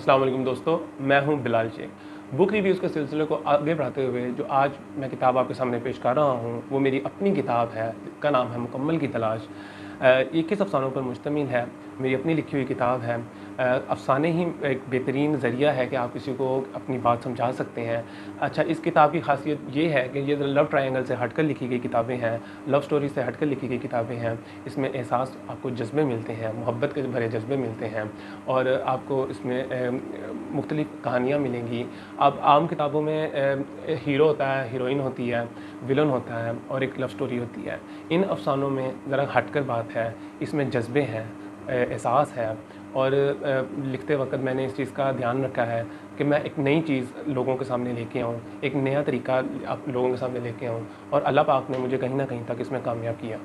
अस्सलाम वालेकुम दोस्तों, मैं हूं बिलाल शेख। बुक रिव्यूज़ के सिलसिले को आगे बढ़ाते हुए जो आज मैं किताब आपके सामने पेश कर रहा हूं वो मेरी अपनी किताब है। इसका नाम है मुकम्मल की तलाश। ये किस अफ़सानों पर मुश्तमिल है, मेरी अपनी लिखी हुई किताब है। अफ़साने ही एक बेहतरीन ज़रिया है कि आप किसी को अपनी बात समझा सकते हैं। अच्छा, इस किताब की ख़ासियत ये है कि ये लव ट्रायंगल से हटकर लिखी गई किताबें हैं, लव स्टोरी से हटकर लिखी गई किताबें हैं। इसमें एहसास आपको जज़्बे मिलते हैं, मोहब्बत के भरे जज़्बे मिलते हैं और आपको इसमें मुख्तलिफ़ कहानियाँ मिलेंगी। अब आम किताबों में हीरो होता है, हीरोइन होती है, विलन होता है और एक लव स्टोरी होती है। इन अफ़सानों में ज़रा हटकर बात है, इसमें जज़्बे हैं, एहसास है और लिखते वक़्त मैंने इस चीज़ का ध्यान रखा है कि मैं एक नई चीज़ लोगों के सामने लेके आऊँ, एक नया तरीका आप लोगों के सामने लेके आऊँ और अल्लाह पाक ने मुझे कहीं न कहीं तक इसमें कामयाब किया।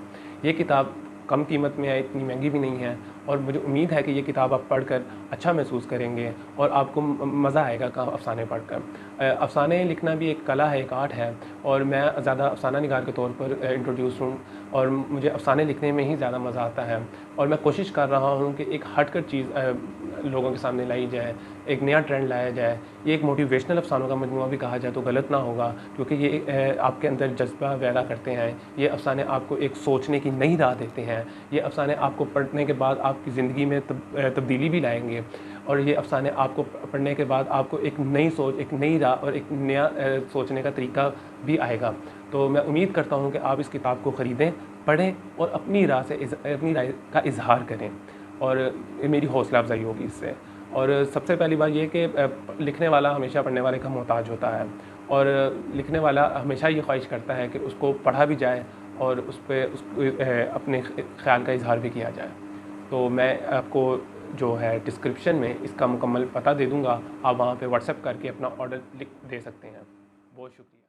ये किताब कम कीमत में है, इतनी महंगी भी नहीं है और मुझे उम्मीद है कि ये किताब आप पढ़कर अच्छा महसूस करेंगे और आपको मज़ा आएगा अफ़साने पढ़कर। अफ़साने लिखना भी एक कला है, एक आर्ट है और मैं ज़्यादा अफ़साना निगार के तौर पर इंट्रोड्यूस हूँ और मुझे अफ़साने लिखने में ही ज़्यादा मज़ा आता है और मैं कोशिश कर रहा हूँ कि एक हटकर चीज़ लोगों के सामने लाई जाए, एक नया ट्रेंड लाया जाए। ये एक मोटिवेशनल अफ़सानों का मजमूआ भी कहा जाए तो गलत ना होगा, क्योंकि ये आपके अंदर जज्बा पैदा करते हैं। ये अफ़साने आपको एक सोचने की नई राह देते हैं। ये अफ़साने आपको पढ़ने के बाद आपकी ज़िंदगी में तब्दीली भी लाएंगे और ये अफ़साने आपको पढ़ने के बाद आपको एक नई सोच, एक नई राह और एक नया सोचने का तरीका भी आएगा। तो मैं उम्मीद करता हूँ कि आप इस किताब को ख़रीदें, पढ़ें और अपनी राय का इज़हार करें और मेरी हौसला अफ़ज़ाई होगी इससे। और सबसे पहली बात ये कि लिखने वाला हमेशा पढ़ने वाले का मोहताज होता है और लिखने वाला हमेशा ये ख्वाहिश करता है कि उसको पढ़ा भी जाए और उस अपने ख़्याल का इज़हार भी किया जाए। तो मैं आपको जो है डिस्क्रिप्शन में इसका मुकम्मल पता दे दूँगा, आप वहाँ पे व्हाट्सएप करके अपना ऑर्डर लिख दे सकते हैं। बहुत शुक्रिया।